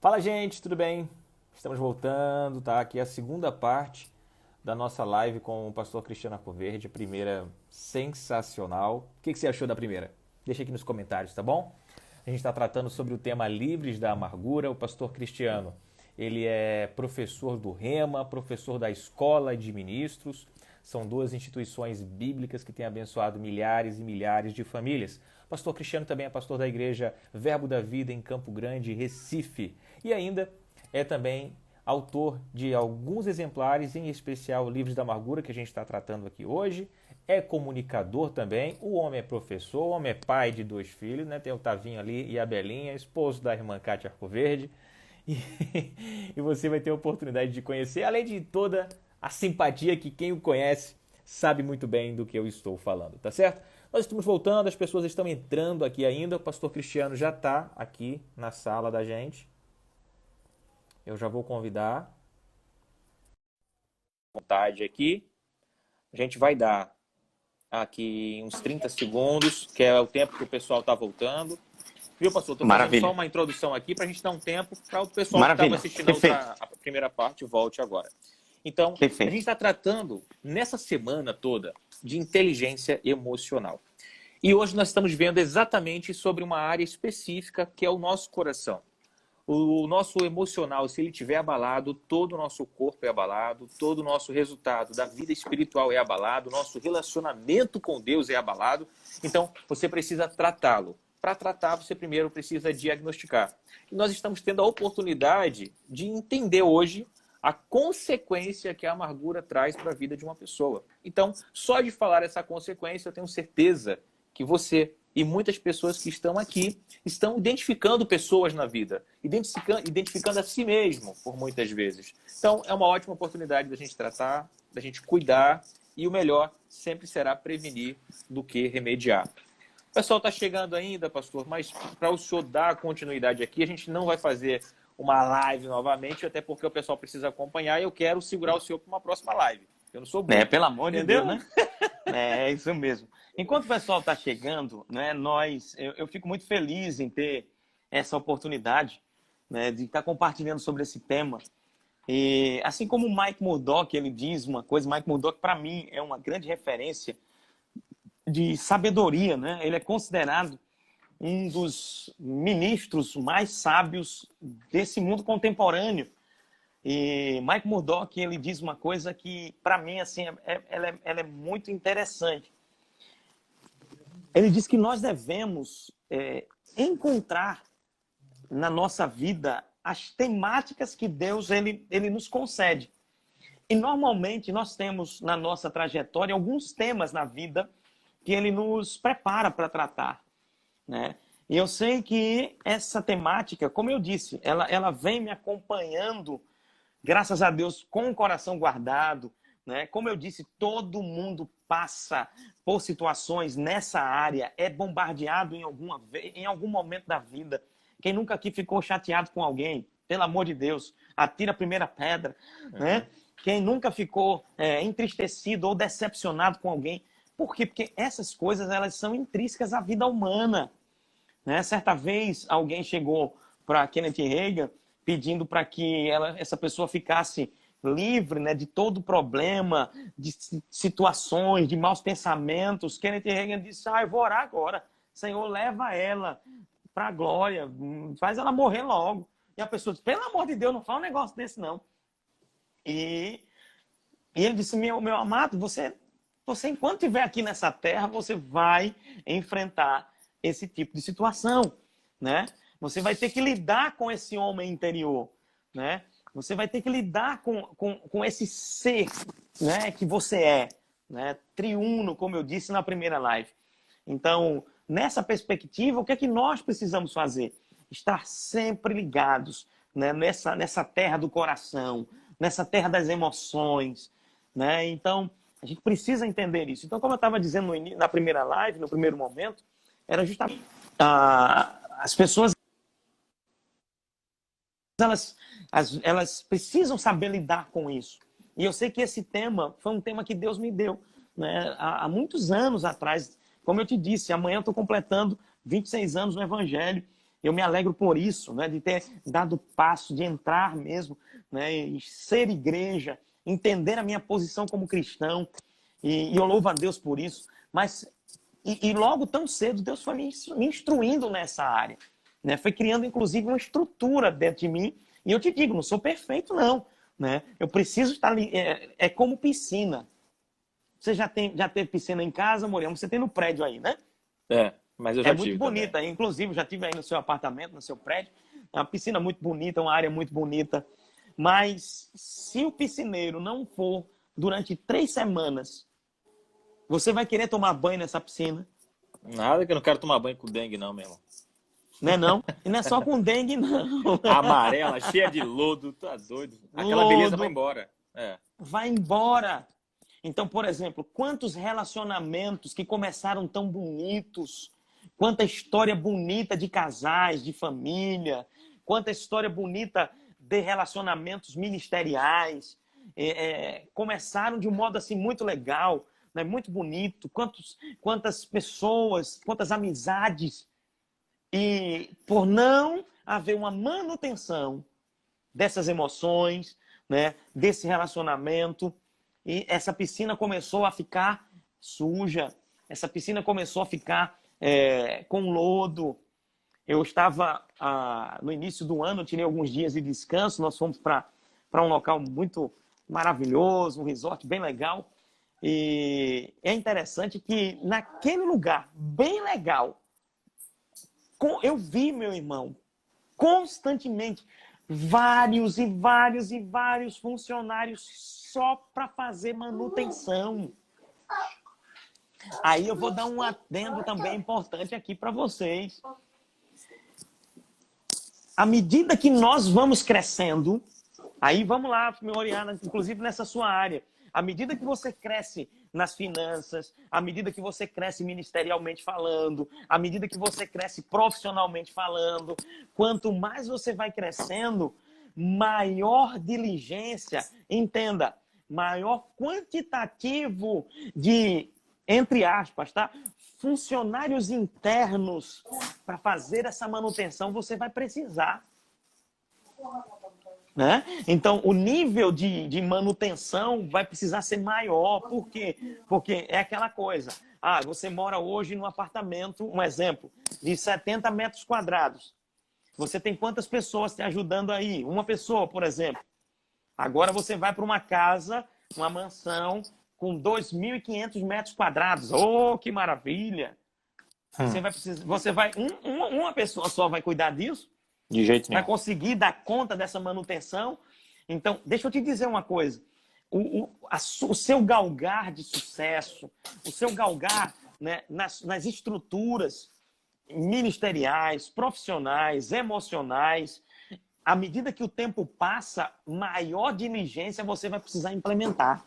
Fala, gente, tudo bem? Estamos voltando, tá? Aqui é a segunda parte da nossa live com o pastor Cristiano Arcoverde. A primeira sensacional. O que você achou da primeira? Deixa aqui nos comentários, tá bom? A gente está tratando sobre o tema Livres da Amargura. O pastor Cristiano, ele é professor do Rema, professor da Escola de Ministros. São duas instituições bíblicas que têm abençoado milhares e milhares de famílias. O pastor Cristiano também é pastor da igreja Verbo da Vida em Campo Grande, Recife. E ainda é também autor de alguns exemplares, em especial Livros da Amargura, que a gente está tratando aqui hoje. É comunicador também. O homem é professor, o homem é pai de 2 filhos, né? Tem o Tavinho ali e a Belinha, esposo da irmã Cátia Arcoverde. E, e você vai ter a oportunidade de conhecer, além de toda a simpatia que quem o conhece sabe muito bem do que eu estou falando, tá certo? Nós estamos voltando, as pessoas estão entrando aqui ainda, o pastor Cristiano já está aqui na sala da gente. Eu já vou convidar. Vontade aqui. A gente vai dar aqui uns 30 segundos, que é o tempo que o pessoal está voltando. Viu, pastor? Estou fazendo só uma introdução aqui para a gente dar um tempo para o pessoal que estava assistindo a primeira parte volte agora. Então, a gente está tratando nessa semana toda de inteligência emocional. E hoje nós estamos vendo exatamente sobre uma área específica que é o nosso coração. O nosso emocional, se ele estiver abalado, todo o nosso corpo é abalado, todo o nosso resultado da vida espiritual é abalado, o nosso relacionamento com Deus é abalado. Então, você precisa tratá-lo. Para tratar, você primeiro precisa diagnosticar. E nós estamos tendo a oportunidade de entender hoje a consequência que a amargura traz para a vida de uma pessoa. Então, só de falar essa consequência, eu tenho certeza que você e muitas pessoas que estão aqui estão identificando pessoas na vida, identificando a si mesmo, por muitas vezes. Então, é uma ótima oportunidade da gente tratar, da gente cuidar, e o melhor sempre será prevenir do que remediar. O pessoal está chegando ainda, pastor, mas para o senhor dar continuidade aqui, a gente não vai fazer uma live novamente, até porque o pessoal precisa acompanhar e eu quero segurar o senhor para uma próxima live. Eu não sou burro. Pelo amor de Deus, né? É isso mesmo. Enquanto o pessoal está chegando, né, eu fico muito feliz em ter essa oportunidade, né, de estar compartilhando sobre esse tema. E assim como o Mike Murdock, ele diz uma coisa, Mike Murdock para mim é uma grande referência de sabedoria, né? Ele é considerado um dos ministros mais sábios desse mundo contemporâneo. E Mike Murdock, ele diz uma coisa que, para mim, assim, ela é muito interessante. Ele diz que nós devemos encontrar na nossa vida as temáticas que Deus ele nos concede. E, normalmente, nós temos na nossa trajetória alguns temas na vida que ele nos prepara para tratar, né? E eu sei que essa temática, como eu disse, ela vem me acompanhando, graças a Deus, com o coração guardado, né? Como eu disse, todo mundo passa por situações nessa área, é bombardeado em algum momento da vida. Quem nunca aqui ficou chateado com alguém, pelo amor de Deus, atira a primeira pedra, né? Quem nunca ficou entristecido ou decepcionado com alguém. Por quê? Porque essas coisas, elas são intrínsecas à vida humana, né? Certa vez, alguém chegou para Kenneth Reagan pedindo para que essa pessoa ficasse livre, né, de todo problema, de situações, de maus pensamentos. Kenneth Reagan disse, eu vou orar agora. Senhor, leva ela para a glória, faz ela morrer logo. E a pessoa disse, pelo amor de Deus, não fala um negócio desse, não. E ele disse, meu amado, você, enquanto estiver aqui nessa terra, você vai enfrentar esse tipo de situação, né? Você vai ter que lidar com esse homem interior, né? Você vai ter que lidar com esse ser, né, que você é, né? Triuno, como eu disse na primeira live. Então, nessa perspectiva, o que é que nós precisamos fazer? Estar sempre ligados, né, nessa terra do coração, nessa terra das emoções, né? Então, a gente precisa entender isso. Então, como eu estava dizendo na primeira live, no primeiro momento, era justamente as pessoas, elas precisam saber lidar com isso. E eu sei que esse tema foi um tema que Deus me deu, né? Há muitos anos atrás. Como eu te disse, amanhã eu estou completando 26 anos no Evangelho. Eu me alegro por isso, né, de ter dado o passo, de entrar mesmo, né, e ser igreja, entender a minha posição como cristão, e eu louvo a Deus por isso. Mas, logo tão cedo, Deus foi me instruindo nessa área, né, foi criando, inclusive, uma estrutura dentro de mim. E eu te digo, não sou perfeito, não. Né? Eu preciso estar ali, é como piscina. Você já teve piscina em casa, Muriel? Você tem no prédio aí, né? Mas eu já tive. É muito bonita. Também. Inclusive, já tive aí no seu apartamento, no seu prédio. É uma piscina muito bonita, uma área muito bonita. Mas se o piscineiro não for durante 3 semanas, você vai querer tomar banho nessa piscina? Nada, que eu não quero tomar banho com dengue, não, meu irmão. Né, não? E não é só com dengue, não. Amarela, cheia de lodo, tá doido. Aquela beleza vai embora. Vai embora. Então, por exemplo, quantos relacionamentos que começaram tão bonitos, quanta história bonita de casais, de família, quanta história bonita de relacionamentos ministeriais, começaram de um modo assim muito legal, né? Muito bonito, quantas pessoas, quantas amizades, e por não haver uma manutenção dessas emoções, né? Desse relacionamento, e essa piscina começou a ficar suja, essa piscina começou a ficar com lodo. Eu estava, no início do ano, eu tirei alguns dias de descanso, nós fomos para um local muito maravilhoso, um resort bem legal. E é interessante que naquele lugar bem legal, eu vi, meu irmão, constantemente, vários e vários e vários funcionários só para fazer manutenção. Aí eu vou dar um adendo também importante aqui para vocês. À medida que nós vamos crescendo, aí vamos lá, me orientar, inclusive nessa sua área. À medida que você cresce nas finanças, à medida que você cresce ministerialmente falando, à medida que você cresce profissionalmente falando, quanto mais você vai crescendo, maior diligência, entenda, maior quantitativo de, entre aspas, tá? Funcionários internos para fazer essa manutenção você vai precisar. Né? Então, o nível de manutenção vai precisar ser maior. Por quê? Porque é aquela coisa. Você mora hoje num apartamento, um exemplo, de 70 metros quadrados. Você tem quantas pessoas te ajudando aí? Uma pessoa, por exemplo. Agora você vai para uma casa, uma mansão, com 2.500 metros quadrados. Oh, que maravilha! Uma pessoa só vai cuidar disso? De jeito nenhum. Vai conseguir dar conta dessa manutenção? Então, deixa eu te dizer uma coisa. O seu galgar de sucesso, o seu galgar, né, nas estruturas ministeriais, profissionais, emocionais, à medida que o tempo passa, maior diligência você vai precisar implementar.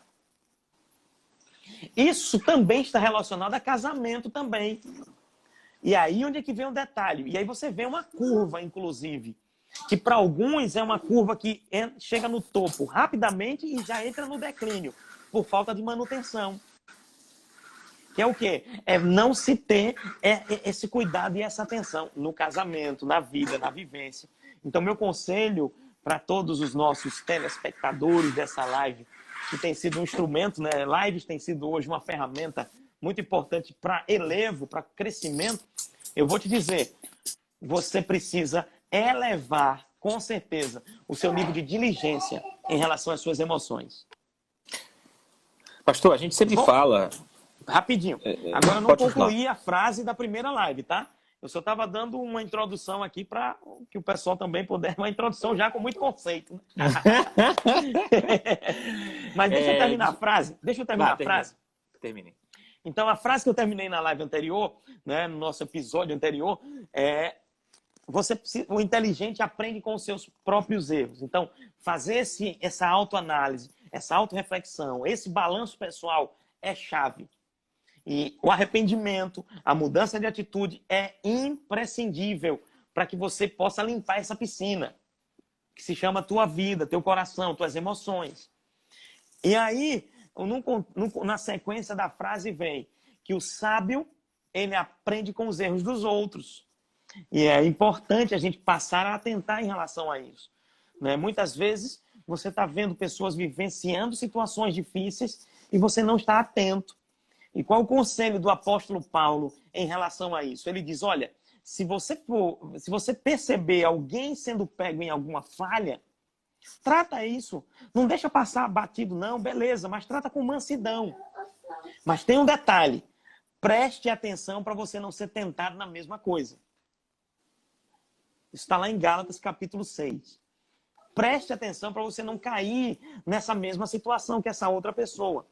Isso também está relacionado a casamento também. E aí onde é que vem o detalhe? E aí você vê uma curva, inclusive, que para alguns é uma curva que chega no topo rapidamente e já entra no declínio, por falta de manutenção. Que é o quê? É não se ter esse cuidado e essa atenção no casamento, na vida, na vivência. Então, meu conselho para todos os nossos telespectadores dessa live, que tem sido um instrumento, né? Lives tem sido hoje uma ferramenta muito importante para elevo, para crescimento. Eu vou te dizer, você precisa elevar, com certeza, o seu nível de diligência em relação às suas emoções. Pastor, a gente sempre fala... Rapidinho. Agora eu não concluí a frase da primeira live, tá? Eu só estava dando uma introdução aqui para que o pessoal também pudesse... Uma introdução já com muito conceito. Né? Mas deixa eu terminar a frase. Termine. Então, a frase que eu terminei na live anterior, né, no nosso episódio anterior, o inteligente aprende com os seus próprios erros. Então, fazer essa autoanálise, essa autorreflexão, esse balanço pessoal é chave. E o arrependimento, a mudança de atitude é imprescindível para que você possa limpar essa piscina, que se chama tua vida, teu coração, tuas emoções. E aí, na sequência da frase vem que o sábio, ele aprende com os erros dos outros. E é importante a gente passar a atentar em relação a isso. Né? Muitas vezes você está vendo pessoas vivenciando situações difíceis e você não está atento. E qual o conselho do apóstolo Paulo em relação a isso? Ele diz, olha, se você perceber alguém sendo pego em alguma falha, trata isso. Não deixa passar batido, não, beleza, mas trata com mansidão. Mas tem um detalhe, preste atenção para você não ser tentado na mesma coisa. Isso está lá em Gálatas capítulo 6. Preste atenção para você não cair nessa mesma situação que essa outra pessoa.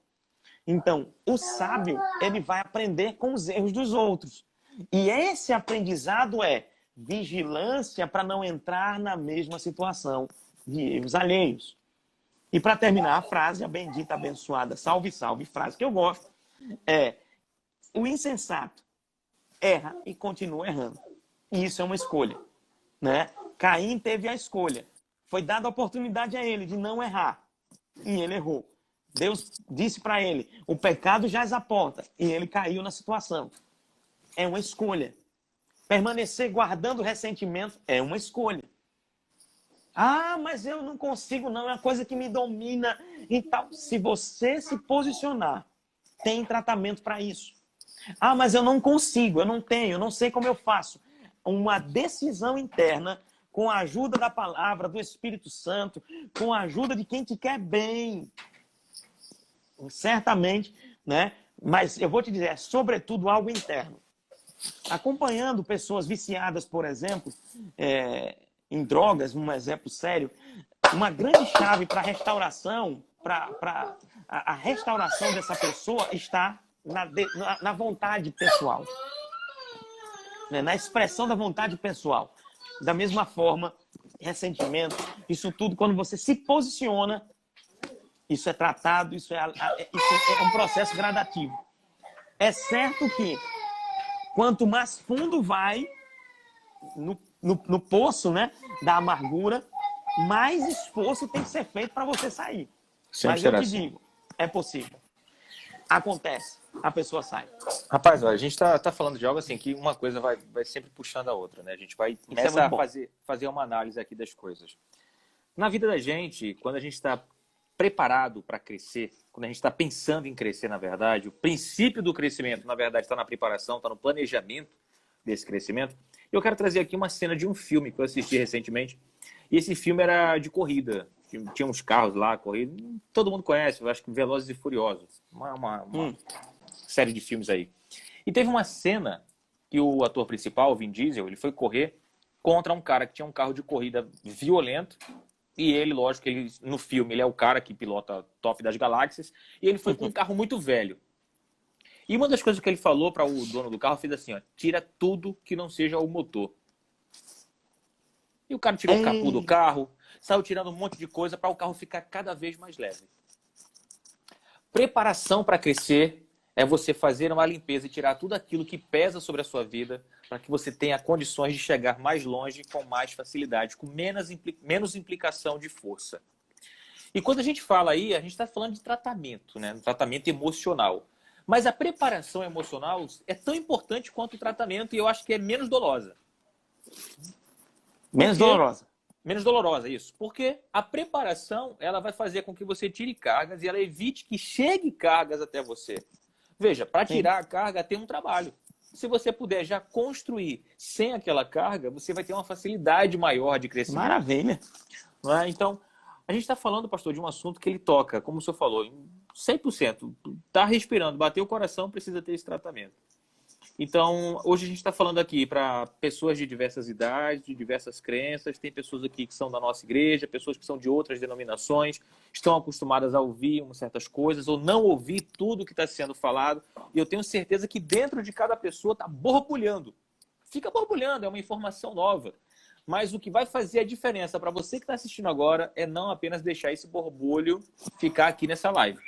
Então, o sábio, ele vai aprender com os erros dos outros. E esse aprendizado é vigilância para não entrar na mesma situação de erros alheios. E para terminar a frase, a bendita, abençoada, salve, salve, frase que eu gosto, é: o insensato erra e continua errando. E isso é uma escolha. Né? Caim teve a escolha. Foi dada a oportunidade a ele de não errar. E ele errou. Deus disse para ele, o pecado jaz à porta. E ele caiu na situação. É uma escolha. Permanecer guardando ressentimento é uma escolha. Ah, mas eu não consigo não, é uma coisa que me domina e tal. Se você se posicionar, tem tratamento para isso. Ah, mas eu não consigo, eu não tenho, eu não sei como eu faço. Uma decisão interna, com a ajuda da palavra, do Espírito Santo, com a ajuda de quem te quer bem. Certamente, né? Mas eu vou te dizer, é sobretudo algo interno. Acompanhando pessoas viciadas, por exemplo, em drogas, um exemplo sério, uma grande chave para a restauração, para a restauração dessa pessoa está na vontade pessoal. Né? Na expressão da vontade pessoal. Da mesma forma, ressentimento, isso tudo, quando você se posiciona, isso é tratado, isso é um processo gradativo. É certo que quanto mais fundo vai no poço, né, da amargura, mais esforço tem que ser feito para você sair. Sempre Mas eu te assim. digo, é possível. Acontece, a pessoa sai. Rapaz, olha, a gente tá falando de algo assim que uma coisa vai sempre puxando a outra, né? A gente vai começar a fazer uma análise aqui das coisas. Na vida da gente, quando a gente está preparado para crescer, quando a gente está pensando em crescer, na verdade, o princípio do crescimento, na verdade, está na preparação, está no planejamento desse crescimento. Eu quero trazer aqui uma cena de um filme que eu assisti recentemente. E esse filme era de corrida. Tinha uns carros lá, corrida. Todo mundo conhece, eu acho que Velozes e Furiosos. Uma série de filmes aí. E teve uma cena que o ator principal, o Vin Diesel, ele foi correr contra um cara que tinha um carro de corrida violento. E ele, lógico, no filme, ele é o cara que pilota Top das Galáxias. E ele foi com um carro muito velho. E uma das coisas que ele falou para o dono do carro, fez assim, ó, tira tudo que não seja o motor. E o cara tirou o capô do carro, saiu tirando um monte de coisa para o carro ficar cada vez mais leve. Preparação para crescer é você fazer uma limpeza e tirar tudo aquilo que pesa sobre a sua vida para que você tenha condições de chegar mais longe com mais facilidade, com menos implicação de força. E quando a gente fala aí, a gente está falando de tratamento, né? Tratamento emocional. Mas a preparação emocional é tão importante quanto o tratamento e eu acho que é menos dolorosa. Menos dolorosa. Menos dolorosa, isso. Porque a preparação, ela vai fazer com que você tire cargas e ela evite que chegue cargas até você. Veja, para tirar a carga tem um trabalho. Se você puder já construir sem aquela carga, você vai ter uma facilidade maior de crescimento. Maravilha. Não é? Então, a gente está falando, pastor, de um assunto que ele toca, como o senhor falou, 100%. Está respirando, bateu o coração, precisa ter esse tratamento. Então, hoje a gente está falando aqui para pessoas de diversas idades, de diversas crenças. Tem pessoas aqui que são da nossa igreja, pessoas que são de outras denominações, estão acostumadas a ouvir certas coisas ou não ouvir tudo que está sendo falado. E eu tenho certeza que dentro de cada pessoa está borbulhando. Fica borbulhando, é uma informação nova. Mas o que vai fazer a diferença para você que está assistindo agora é não apenas deixar esse borbulho ficar aqui nessa live.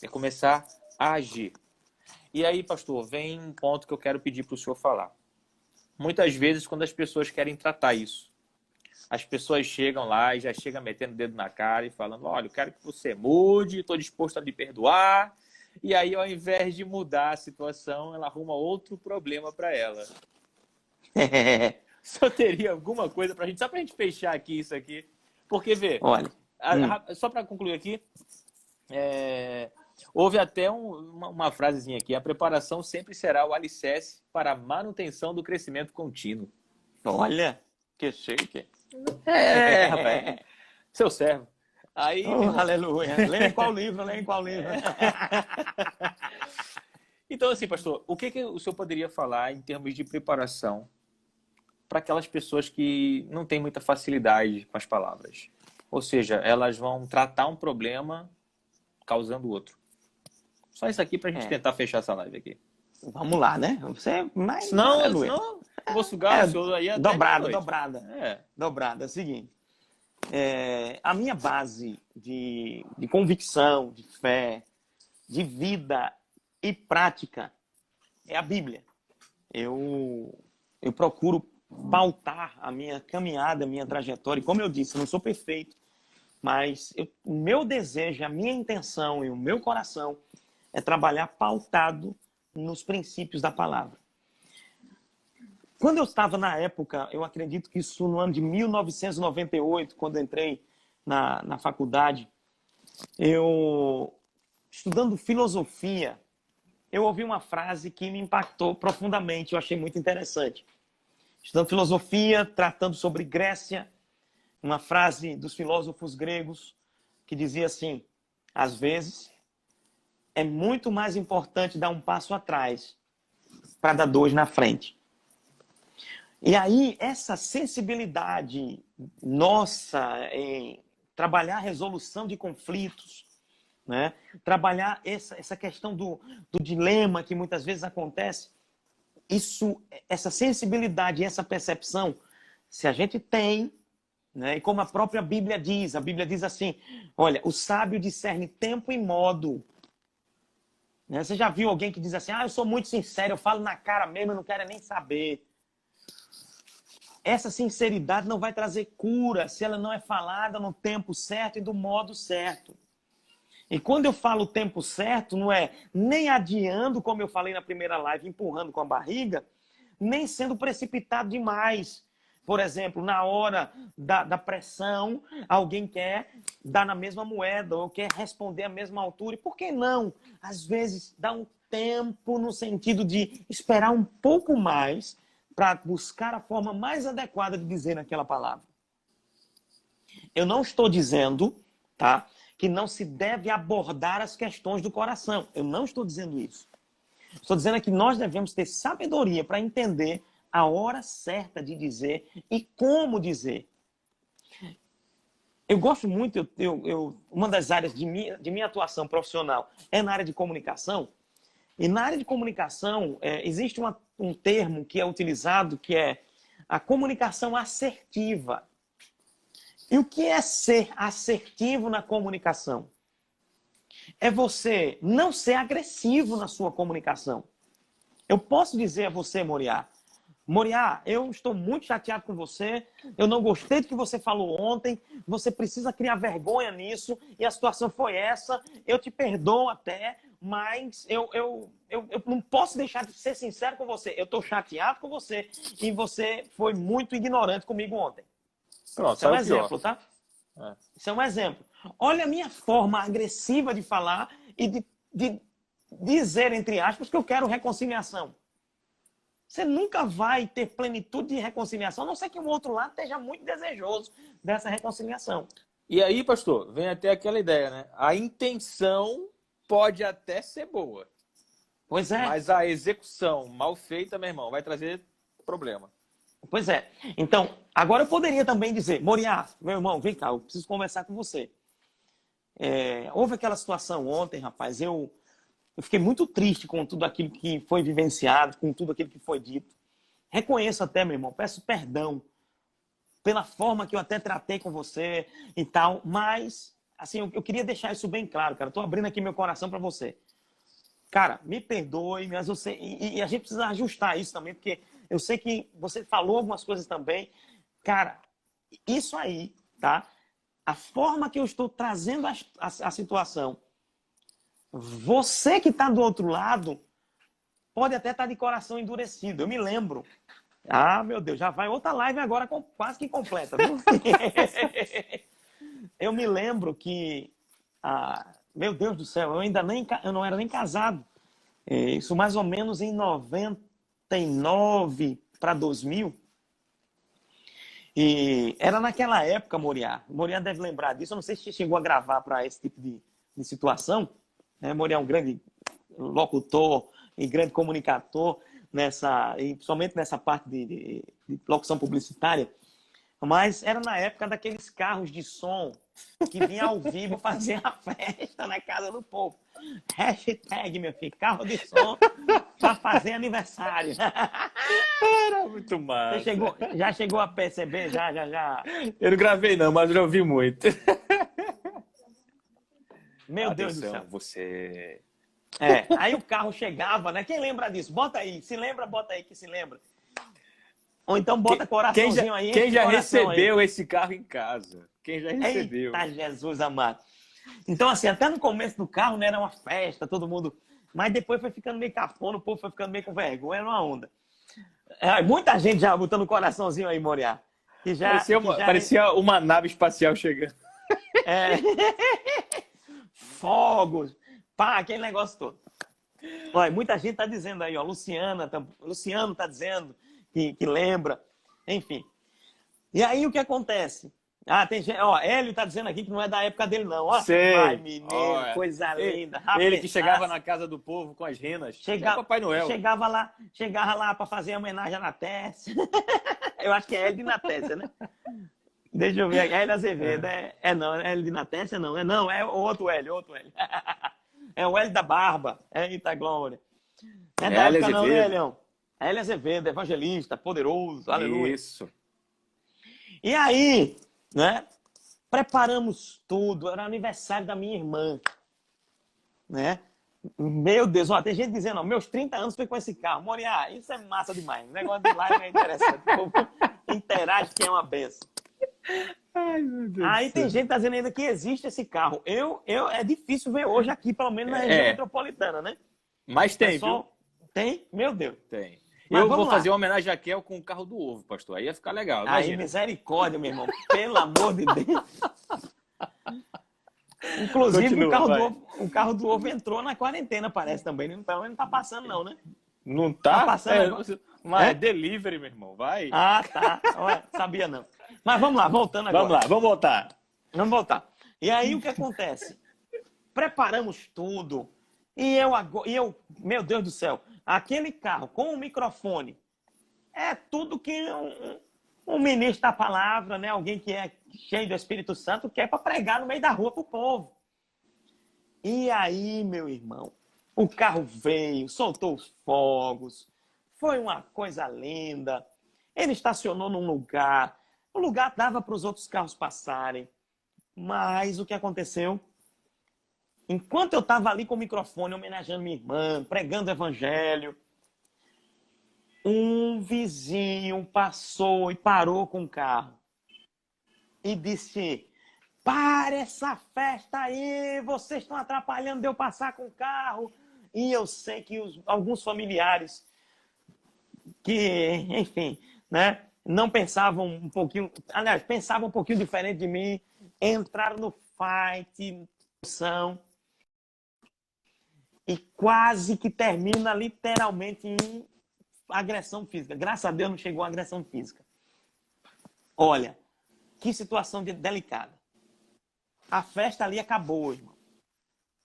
É começar a agir. E aí, pastor, vem um ponto que eu quero pedir para o senhor falar. Muitas vezes, quando as pessoas querem tratar isso, as pessoas chegam lá e já chegam metendo o dedo na cara e falando, olha, eu quero que você mude, estou disposto a lhe perdoar. E aí, ao invés de mudar a situação, ela arruma outro problema para ela. Só teria alguma coisa pra gente, só pra gente fechar aqui isso aqui. Porque, vê, Olha, só pra concluir aqui, houve até uma frasezinha aqui: a preparação sempre será o alicerce para a manutenção do crescimento contínuo. olha, que chique. Rapaz, seu servo. Aí, aleluia. Lê em qual livro, lê em qual livro. Então, assim, pastor, o que o senhor poderia falar em termos de preparação para aquelas pessoas que não têm muita facilidade com as palavras? Ou seja, elas vão tratar um problema causando outro. Só isso aqui para a gente tentar fechar essa live aqui. Vamos lá, né? Você, mas, senão eu vou sugar o senhor aí até dobrada. É o seguinte, a minha base de convicção, de fé, de vida e prática é a Bíblia. Eu procuro pautar a minha caminhada, a minha trajetória. E como eu disse, eu não sou perfeito, mas o meu desejo, a minha intenção e o meu coração é trabalhar pautado nos princípios da palavra. Quando eu estava na época, eu acredito que isso no ano de 1998, quando entrei na faculdade, eu, estudando filosofia, eu ouvi uma frase que me impactou profundamente, eu achei muito interessante. Estudando filosofia, tratando sobre Grécia, uma frase dos filósofos gregos que dizia assim: às vezes é muito mais importante dar um passo atrás para dar dois na frente. E aí, essa sensibilidade nossa em trabalhar a resolução de conflitos, né? Trabalhar essa questão do dilema que muitas vezes acontece, essa sensibilidade e essa percepção, se a gente tem, né? E como a própria Bíblia diz assim: olha, o sábio discerne tempo e modo. Né? Você já viu alguém que diz assim: eu sou muito sincero, eu falo na cara mesmo, eu não quero nem saber. Essa sinceridade não vai trazer cura se ela não é falada no tempo certo e do modo certo. E quando eu falo o tempo certo, não é nem adiando, como eu falei na primeira live, empurrando com a barriga, nem sendo precipitado demais. Por exemplo, na hora da pressão, alguém quer dar na mesma moeda ou quer responder à mesma altura. E por que não? Às vezes, dá um tempo no sentido de esperar um pouco mais para buscar a forma mais adequada de dizer aquela palavra. Eu não estou dizendo, tá, que não se deve abordar as questões do coração. Eu não estou dizendo isso. Estou dizendo que nós devemos ter sabedoria para entender a hora certa de dizer e como dizer. Eu gosto muito, uma das áreas de minha atuação profissional é na área de comunicação. E na área de comunicação, existe um termo que é utilizado, que é a comunicação assertiva. E o que é ser assertivo na comunicação? É você não ser agressivo na sua comunicação. Eu posso dizer a você, Moriá, eu estou muito chateado com você, eu não gostei do que você falou ontem, você precisa criar vergonha nisso, e a situação foi essa, eu te perdoo até, mas eu não posso deixar de ser sincero com você. Eu estou chateado com você e você foi muito ignorante comigo ontem. Pronto, isso é um exemplo, tá? Isso é um exemplo. Olha a minha forma agressiva de falar e de dizer, entre aspas, que eu quero reconciliação. Você nunca vai ter plenitude de reconciliação, a não ser que o outro lado esteja muito desejoso dessa reconciliação. E aí, pastor, vem até aquela ideia, né? A intenção pode até ser boa. Pois é. Mas a execução mal feita, meu irmão, vai trazer problema. Pois é. Então, agora eu poderia também dizer: Moriá, meu irmão, vem cá, eu preciso conversar com você. Houve aquela situação ontem, rapaz, eu fiquei muito triste com tudo aquilo que foi vivenciado, com tudo aquilo que foi dito. Reconheço até, meu irmão, peço perdão pela forma que eu até tratei com você e tal, mas, assim, eu queria deixar isso bem claro, cara. Estou abrindo aqui meu coração para você. Cara, me perdoe, mas eu sei, e a gente precisa ajustar isso também, porque eu sei que você falou algumas coisas também. Cara, isso aí, tá? A forma que eu estou trazendo a situação, você que está do outro lado pode até estar de coração endurecido. Eu me lembro Ah, meu Deus, já vai outra live agora quase que completa, viu? Eu me lembro que, meu Deus do céu, eu não era nem casado. Isso mais ou menos em 99 para 2000. E era naquela época, Moriá. Moriá deve lembrar disso. Eu não sei se chegou a gravar para esse tipo de situação. Moriá é um grande locutor e grande comunicador, e principalmente nessa parte de locução publicitária. Mas era na época daqueles carros de som que vinha ao vivo fazer a festa na casa do povo. Hashtag, meu filho, carro de som para fazer aniversário. Era muito massa. Você já chegou a perceber? Já. Eu não gravei não, mas eu já ouvi muito. Meu Deus do céu. Você... Aí o carro chegava, né? Quem lembra disso? Bota aí. Se lembra, bota aí que se lembra. Ou então bota coraçãozinho aí. Quem já recebeu esse carro em casa? Quem já recebeu? Eita, Jesus amado. Então, assim, até no começo do carro, né, era uma festa, todo mundo... Mas depois foi ficando meio cafona, o povo foi ficando meio com vergonha, era uma onda. Muita gente já botando coraçãozinho aí, Moriá. Parecia uma nave espacial chegando. Fogos, aquele negócio todo. Olha, muita gente tá dizendo aí, ó, Luciano tá dizendo que lembra, enfim. E aí o que acontece? Tem gente, Hélio tá dizendo aqui que não é da época dele não, ó. Sei. Ai, menino, coisa linda. Ele que chegava na casa do povo com as renas. Papai Noel. Chegava lá para fazer homenagem à Natécia. Eu acho que é Hélio de Natécia, né? Deixa eu ver, Hélio Azevedo, não, é Hélio de Natécia não, é outro Hélio. É o Hélio da Barba, eita glória. É da época não, né, Hélio? Hélio Azevedo, evangelista, poderoso, aleluia. Isso. E aí, né, preparamos tudo, era aniversário da minha irmã, né? Meu Deus, tem gente dizendo, meus 30 anos foi com esse carro. Moriá, isso é massa demais, o negócio de live é interessante, o povo interage que é uma benção. Ai, meu Deus. Aí tem gente tá dizendo ainda que existe esse carro. É difícil ver hoje aqui, pelo menos na região metropolitana, né? Mas tem, viu? Tem? Meu Deus. Tem. Eu vou fazer uma homenagem a Kel com o carro do ovo, pastor. Aí ia ficar legal. Aí, misericórdia, meu irmão. Pelo amor de Deus. Inclusive, o carro do ovo entrou na quarentena, parece também. Ele não tá passando, não, né? Não tá? Tá passando. Mas é delivery, meu irmão. Vai. Tá. Sabia não. Mas vamos lá, voltando agora. Vamos voltar. E aí, o que acontece? Preparamos tudo. E eu, meu Deus do céu, aquele carro com o microfone é tudo que um ministro da palavra, né? Alguém que é cheio do Espírito Santo quer para pregar no meio da rua pro povo. E aí, meu irmão, o carro veio, soltou os fogos, foi uma coisa linda. Ele estacionou num lugar, o lugar dava para os outros carros passarem. Mas o que aconteceu? Enquanto eu estava ali com o microfone, homenageando minha irmã, pregando o evangelho, um vizinho passou e parou com o carro. E disse, para essa festa aí, vocês estão atrapalhando de eu passar com o carro. E eu sei que alguns familiares que, enfim, né, não pensavam um pouquinho, aliás, pensavam um pouquinho diferente de mim, entraram no fight, e quase que termina literalmente em agressão física. Graças a Deus não chegou a agressão física. Olha, que situação delicada. A festa ali acabou, irmão.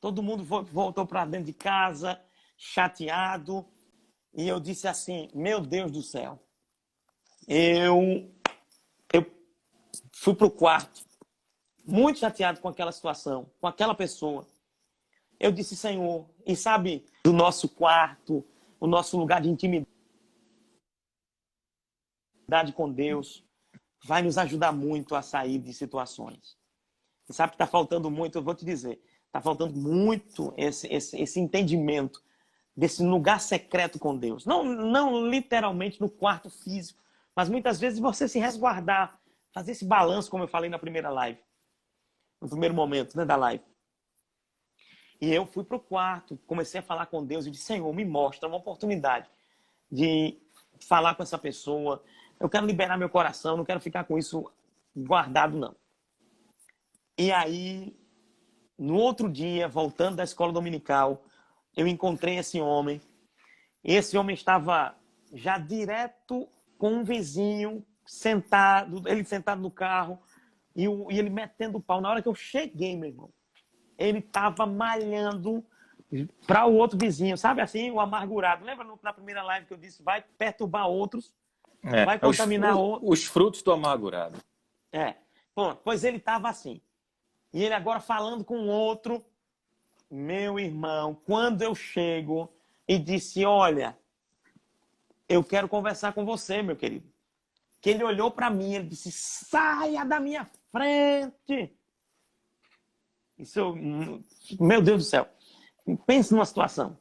Todo mundo voltou para dentro de casa, chateado. E eu disse assim, meu Deus do céu. Eu fui pro quarto, muito chateado com aquela situação, com aquela pessoa. Eu disse, Senhor, e sabe, do nosso quarto, o nosso lugar de intimidade com Deus, vai nos ajudar muito a sair de situações. E sabe que está faltando muito, eu vou te dizer, está faltando muito esse entendimento desse lugar secreto com Deus. Não literalmente no quarto físico, mas muitas vezes você se resguardar, fazer esse balanço, como eu falei na primeira live, no primeiro momento, né, da live. E eu fui para o quarto, comecei a falar com Deus e disse, Senhor, me mostra uma oportunidade de falar com essa pessoa, eu quero liberar meu coração, não quero ficar com isso guardado, não. E aí, no outro dia, voltando da escola dominical, eu encontrei esse homem. E esse homem estava já direto com um vizinho, ele sentado no carro, e ele metendo o pau. Na hora que eu cheguei, meu irmão, ele estava malhando para o outro vizinho, sabe assim, o amargurado. Lembra na primeira live que eu disse, vai perturbar outros, vai contaminar outros. Os frutos do amargurado. Bom, pois ele estava assim. E ele agora falando com o outro, meu irmão, quando eu chego e disse, olha, eu quero conversar com você, meu querido. Que ele olhou para mim, ele disse, saia da minha frente. Isso, meu Deus do céu. Pense numa situação.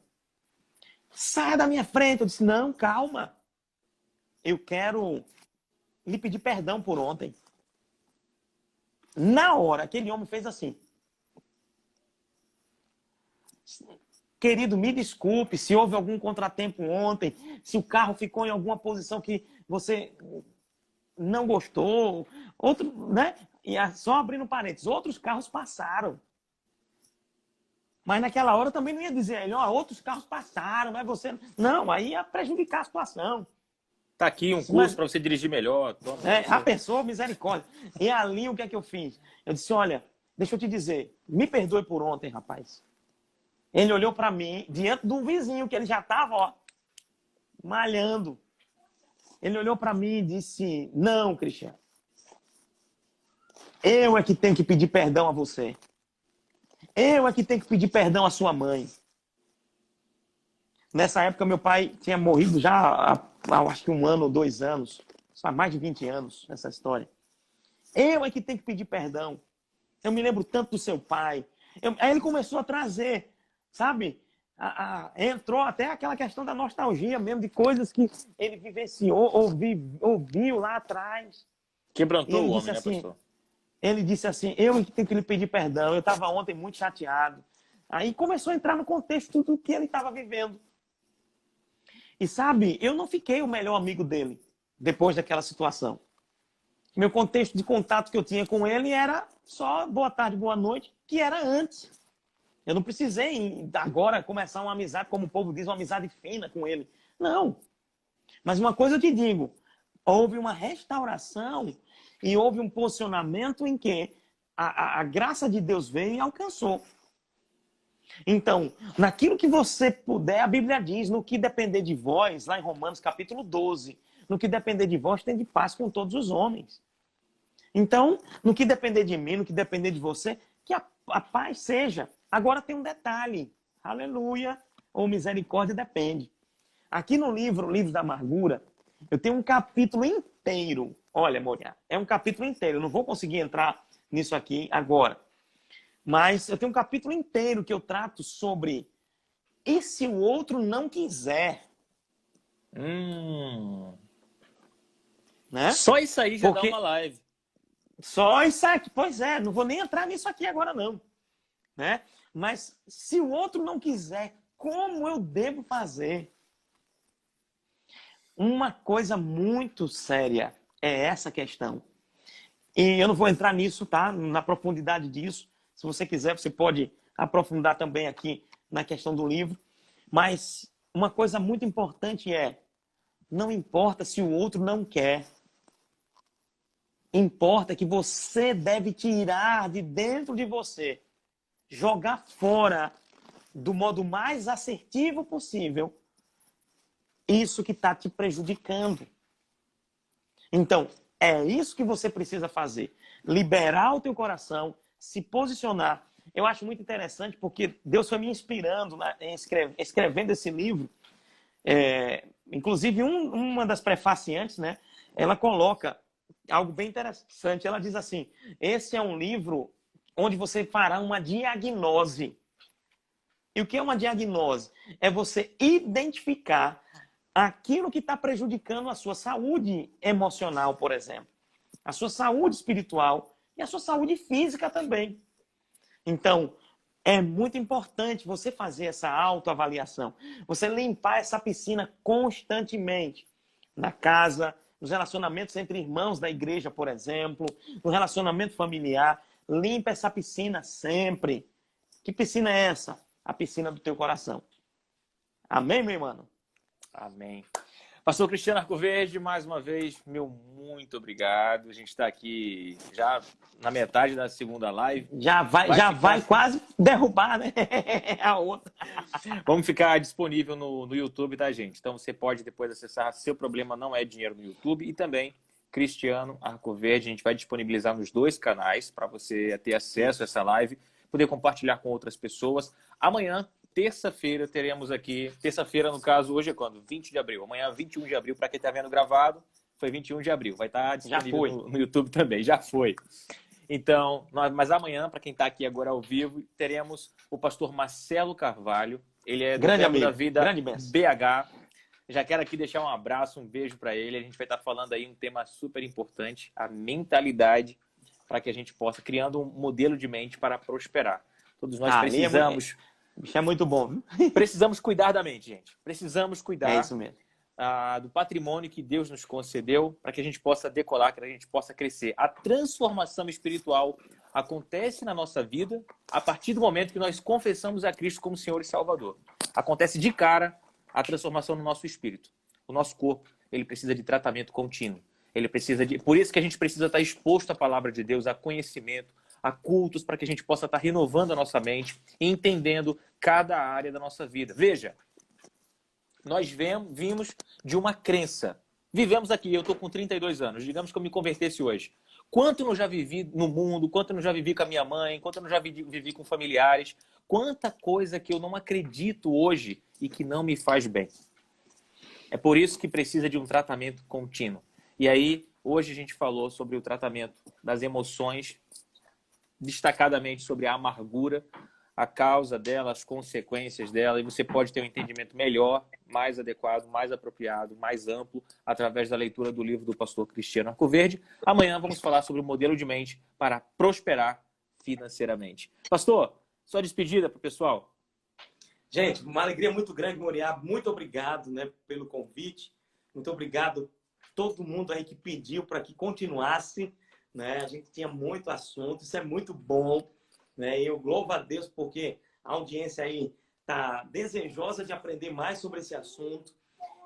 Saia da minha frente. Eu disse, não, calma. Eu quero lhe pedir perdão por ontem. Na hora, aquele homem fez assim. Querido, me desculpe se houve algum contratempo ontem, se o carro ficou em alguma posição que você não gostou. Outro, né? E só abrindo parênteses, outros carros passaram. Mas naquela hora eu também não ia dizer a ele, outros carros passaram, mas você... Não, aí ia prejudicar a situação. Tá aqui um curso para você dirigir melhor. Toma, a pessoa, misericórdia. E ali o que é que eu fiz? Eu disse, olha, deixa eu te dizer, me perdoe por ontem, rapaz. Ele olhou para mim, diante do vizinho, que ele já estava, malhando. Ele olhou para mim e disse, não, Cristiano. Eu é que tenho que pedir perdão a você. Eu é que tenho que pedir perdão à sua mãe. Nessa época, meu pai tinha morrido já há acho que 1 ano ou 2 anos. Faz mais de 20 anos essa história. Eu é que tenho que pedir perdão. Eu me lembro tanto do seu pai. Aí ele começou a trazer, sabe? Entrou até aquela questão da nostalgia mesmo, de coisas que ele vivenciou, ouviu lá atrás. Quebrantou o homem, né, pastor? Ele disse assim, eu que tenho que lhe pedir perdão, eu estava ontem muito chateado. Aí começou a entrar no contexto do que ele estava vivendo. E sabe, eu não fiquei o melhor amigo dele depois daquela situação. Meu contexto de contato que eu tinha com ele era só boa tarde, boa noite, que era antes. Eu não precisei agora começar uma amizade, como o povo diz, uma amizade fina com ele. Não. Mas uma coisa eu te digo, houve uma restauração e houve um posicionamento em que a graça de Deus veio e alcançou. Então, naquilo que você puder, a Bíblia diz, no que depender de vós, lá em Romanos capítulo 12, no que depender de vós, tem de paz com todos os homens. Então, no que depender de mim, no que depender de você, que a paz seja. Agora tem um detalhe, aleluia, ou misericórdia depende. Aqui no livro da Amargura, eu tenho um capítulo inteiro. Olha, Moria, é um capítulo inteiro, eu não vou conseguir entrar nisso aqui agora. Mas eu tenho um capítulo inteiro que eu trato sobre e se o outro não quiser? Né? Só isso aí já dá uma live. Só isso aqui, pois é, não vou nem entrar nisso aqui agora não. Né? Mas se o outro não quiser, como eu devo fazer? Uma coisa muito séria é essa questão. E eu não vou entrar nisso, tá? Na profundidade disso. Se você quiser, você pode aprofundar também aqui na questão do livro. Mas uma coisa muito importante é, não importa se o outro não quer. Importa que você deve tirar de dentro de você, jogar fora do modo mais assertivo possível isso que está te prejudicando. Então, é isso que você precisa fazer. Liberar o teu coração, se posicionar. Eu acho muito interessante porque Deus foi me inspirando escrevendo esse livro. Inclusive, uma das prefaciantes, né, ela coloca algo bem interessante. Ela diz assim, esse é um livro onde você fará uma diagnose. E o que é uma diagnose? É você identificar aquilo que está prejudicando a sua saúde emocional, por exemplo. A sua saúde espiritual e a sua saúde física também. Então, é muito importante você fazer essa autoavaliação. Você limpar essa piscina constantemente. na casa, nos relacionamentos entre irmãos da igreja, por exemplo, no relacionamento familiar. Limpa essa piscina sempre. Que piscina é essa? A piscina do teu coração. Amém, meu irmão? Amém. Pastor Cristiano Arcoverde, mais uma vez, meu muito obrigado. A gente está aqui já na metade da segunda live. Já vai quase derrubar, né? A outra. Vamos ficar disponível no YouTube, tá, gente? Então você pode depois acessar Seu Problema Não É Dinheiro no YouTube e também Cristiano Arcoverde. A gente vai disponibilizar nos 2 canais para você ter acesso a essa live, poder compartilhar com outras pessoas. Amanhã, terça-feira, teremos aqui... Terça-feira, no caso, hoje é quando? 20 de abril. Amanhã, 21 de abril, para quem está vendo gravado, foi 21 de abril. Vai estar disponível no YouTube também. Já foi. Então, mas amanhã, para quem está aqui agora ao vivo, teremos o pastor Marcelo Carvalho. Ele é do grande amigo, da Vida grande BH. Já quero aqui deixar um abraço, um beijo para ele. A gente vai estar falando aí um tema super importante, a mentalidade, para que a gente possa criando um modelo de mente para prosperar. Todos nós precisamos... Isso é muito bom, viu? Precisamos cuidar da mente, gente. Precisamos cuidar é isso mesmo. Do patrimônio que Deus nos concedeu para que a gente possa decolar, que a gente possa crescer. A transformação espiritual acontece na nossa vida a partir do momento que nós confessamos a Cristo como Senhor e Salvador. Acontece de cara a transformação no nosso espírito. O nosso corpo, ele precisa de tratamento contínuo. Por isso que a gente precisa estar exposto à palavra de Deus, a conhecimento, a cultos, para que a gente possa estar renovando a nossa mente e entendendo cada área da nossa vida. Veja, nós vimos de uma crença. Vivemos aqui, eu estou com 32 anos, digamos que eu me convertesse hoje. Quanto eu já vivi no mundo, quanto eu já vivi com a minha mãe, quanto eu já vivi com familiares, quanta coisa que eu não acredito hoje e que não me faz bem. É por isso que precisa de um tratamento contínuo. E aí, hoje a gente falou sobre o tratamento das emoções, destacadamente sobre a amargura, a causa dela, as consequências dela, e você pode ter um entendimento melhor, mais adequado, mais apropriado, mais amplo, através da leitura do livro do pastor Cristiano Arcoverde. Amanhã vamos falar sobre o modelo de mente para prosperar financeiramente. Pastor, sua despedida para o pessoal. Gente, uma alegria muito grande, Moriá. Muito obrigado, né, pelo convite. Muito obrigado a todo mundo aí que pediu para que continuasse. Né? A gente tinha muito assunto, isso é muito bom. Né? E eu louvo a Deus porque a audiência aí está desejosa de aprender mais sobre esse assunto.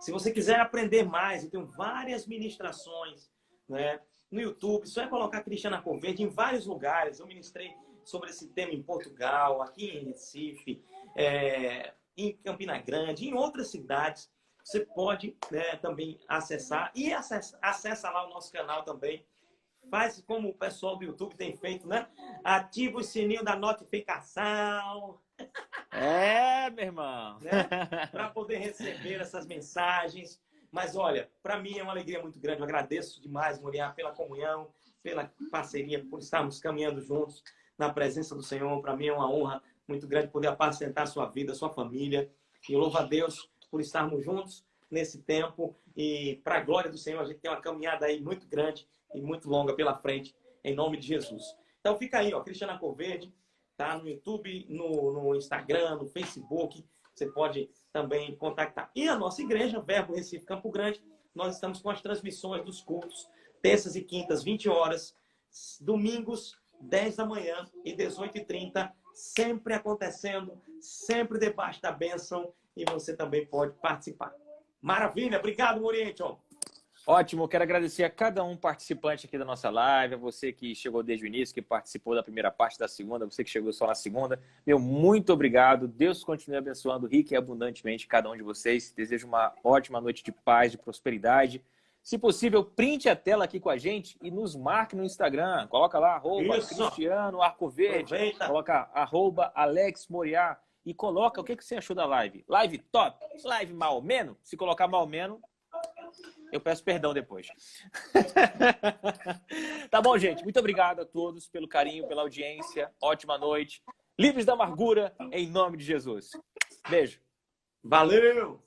Se você quiser aprender mais, eu tenho várias ministrações, né, no YouTube. Só é colocar Cristiano Arcoverde em vários lugares. Eu ministrei sobre esse tema em Portugal, aqui em Recife, em Campina Grande, em outras cidades. Você pode, né, também acessar e acessa lá o nosso canal também. Faz como o pessoal do YouTube tem feito, né? Ativa o sininho da notificação. Meu irmão. Né? Para poder receber essas mensagens. Mas olha, para mim é uma alegria muito grande. Eu agradeço demais, Moriá, pela comunhão, pela parceria, por estarmos caminhando juntos na presença do Senhor. Para mim é uma honra muito grande poder apacentar a sua vida, a sua família. E eu louvo a Deus por estarmos juntos nesse tempo. E para a glória do Senhor, a gente tem uma caminhada aí muito grande e muito longa pela frente, em nome de Jesus. Então fica aí, ó, Cristiano Arcoverde, tá no YouTube, no Instagram, no Facebook, você pode também contactar. E a nossa igreja, Verbo Recife Campo Grande, nós estamos com as transmissões dos cultos, terças e quintas, 20 horas, domingos, 10 da manhã e 18h30, sempre acontecendo, sempre debaixo da bênção, e você também pode participar. Maravilha, obrigado, Moriente. Ótimo, quero agradecer a cada um participante aqui da nossa live, a você que chegou desde o início, que participou da primeira parte da segunda, você que chegou só na segunda. Meu, muito obrigado. Deus continue abençoando rica e abundantemente cada um de vocês. Desejo uma ótima noite de paz, de prosperidade. Se possível, printe a tela aqui com a gente e nos marque no Instagram. Coloca lá, @Cristiano Arcoverde, coloca @Alex Moriá e coloca o que você achou da live. Live top, live mal menos. Se colocar mal menos, eu peço perdão depois. Tá bom, gente? Muito obrigado a todos pelo carinho, pela audiência. Ótima noite. Livres da amargura, em nome de Jesus. Beijo. Valeu!